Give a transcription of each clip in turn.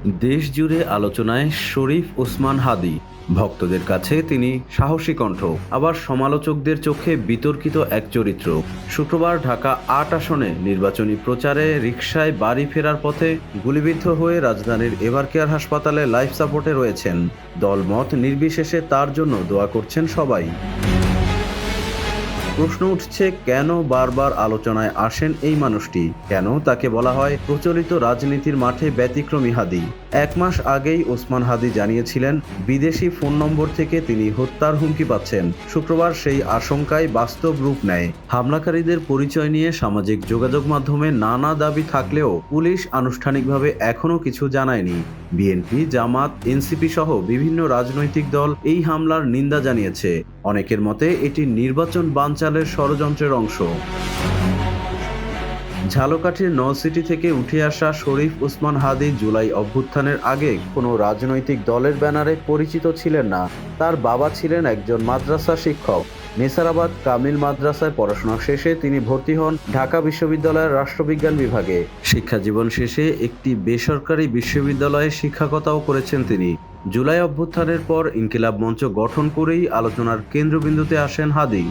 দেশ জুড়ে আলোচনায় শরীফ ওসমান হাদী। ভক্তদের কাছে তিনি সাহসী কণ্ঠ, আবার সমালোচকদের চোখে বিতর্কিত এক চরিত্র। শুক্রবার ঢাকা ৮ আসনে নির্বাচনী প্রচারে রিকশায় বাড়ি ফেরার পথে গুলিবিদ্ধ হয়ে রাজধানীর এভারকেয়ার হাসপাতালে লাইফ সাপোর্টে রয়েছেন। দলমত নির্বিশেষে তার জন্য দোয়া করছেন সবাই। প্রশ্ন উঠছে, কেন বারবার আলোচনায় আসেন এই মানুষটি? কেন তাকে বলা হয় প্রচলিত রাজনীতির মাঠে ব্যতিক্রমী হাদী? ১ মাস আগেই ওসমান হাদী জানিয়েছিলেন বিদেশি ফোন নম্বর থেকে তিনি হত্যার হুমকি পাচ্ছেন। শুক্রবার সেই আশঙ্কায় বাস্তব রূপ নেয়। হামলাকারীদের পরিচয় নিয়ে সামাজিক যোগাযোগ মাধ্যমে নানা দাবি থাকলেও পুলিশ আনুষ্ঠানিকভাবে এখনও কিছু জানায়নি। বিএনপি, জামাত, এনসিপি সহ বিভিন্ন রাজনৈতিক দল এই হামলার নিন্দা জানিয়েছে। অনেকের মতে এটি নির্বাচন বানচালের ষড়যন্ত্রের অংশ। ঝালকাঠির নলসিটি থেকে উঠে আসা শরীফ ওসমান হাদী জুলাই অভ্যুত্থানের আগে কোনো রাজনৈতিক দলের ব্যানারে পরিচিত ছিলেন না। তার বাবা ছিলেন একজন মাদ্রাসা শিক্ষক। নেসারাবাদ কামিল মাদ্রাসায় পড়াশোনা শেষে তিনি ভর্তি হন ঢাকা বিশ্ববিদ্যালয়ের রাষ্ট্রবিজ্ঞান বিভাগে। শিক্ষাজীবন শেষে একটি বেসরকারি বিশ্ববিদ্যালয়ে শিক্ষকতাও করেছেন তিনি। জুলাই অভ্যুত্থানের পর ইনকিলাব মঞ্চ গঠন করেই আলোচনার কেন্দ্রবিন্দুতে আসেন হাদী।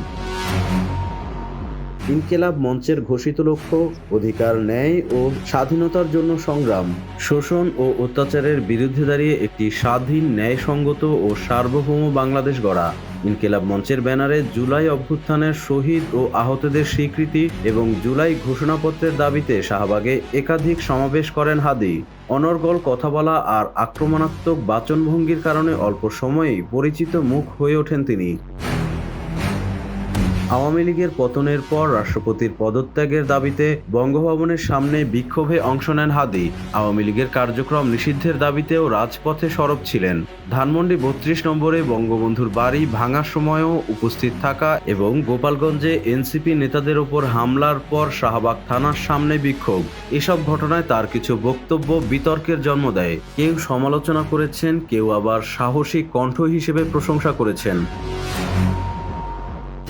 ইনকিলাব মঞ্চের ঘোষিত লক্ষ্য অধিকার, ন্যায় ও স্বাধীনতার জন্য সংগ্রাম। শোষণ ও অত্যাচারের বিরুদ্ধে দাঁড়িয়ে একটি স্বাধীন, ন্যায়সঙ্গত ও সার্বভৌম বাংলাদেশ গড়া। ইনকিলাব মঞ্চের ব্যানারে জুলাই অভ্যুত্থানের শহীদ ও আহতদের স্বীকৃতি এবং জুলাই ঘোষণাপত্রের দাবিতে শাহবাগে একাধিক সমাবেশ করেন হাদী। অনর্গল কথা বলা আর আক্রমণাত্মক বাচনভঙ্গির কারণে অল্প সময়েই পরিচিত মুখ হয়ে ওঠেন তিনি। আওয়ামী লীগের পতনের পর রাষ্ট্রপতির পদত্যাগের দাবিতে বঙ্গভবনের সামনে বিক্ষোভে অংশ নেন হাদী। আওয়ামী লীগের কার্যক্রম নিষিদ্ধের দাবিতেও রাজপথে সরব ছিলেন। ধানমন্ডি ৩২ নম্বরে বঙ্গবন্ধুর বাড়ি ভাঙার সময়ও উপস্থিত থাকা এবং গোপালগঞ্জে এনসিপি নেতাদের ওপর হামলার পর শাহবাগ থানার সামনে বিক্ষোভ, এসব ঘটনায় তার কিছু বক্তব্য বিতর্কের জন্ম দেয়। কেউ সমালোচনা করেছেন, কেউ আবার সাহসী কণ্ঠ হিসেবে প্রশংসা করেছেন।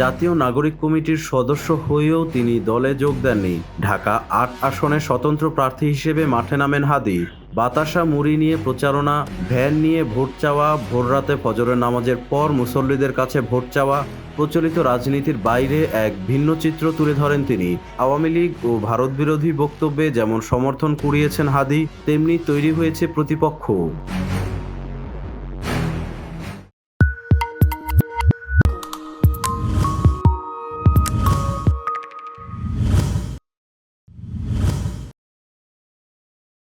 জাতীয় নাগরিক কমিটির সদস্য হয়েও তিনি দলে যোগ দেননি। ঢাকা ৮ আসনে স্বতন্ত্র প্রার্থী হিসেবে মাঠে নামেন হাদী। বাতাসা মুড়ি নিয়ে প্রচারণা, ভ্যান নিয়ে ভোট চাওয়া, ভোররাতে ফজরের নামাজের পর মুসল্লিদের কাছে ভোট চাওয়া, প্রচলিত রাজনীতির বাইরে এক ভিন্ন চিত্র তুলে ধরেন তিনি। আওয়ামী লীগ ও ভারত বিরোধী বক্তব্যে যেমন সমর্থন কুড়িয়েছেন হাদী, তেমনি তৈরি হয়েছে প্রতিপক্ষ।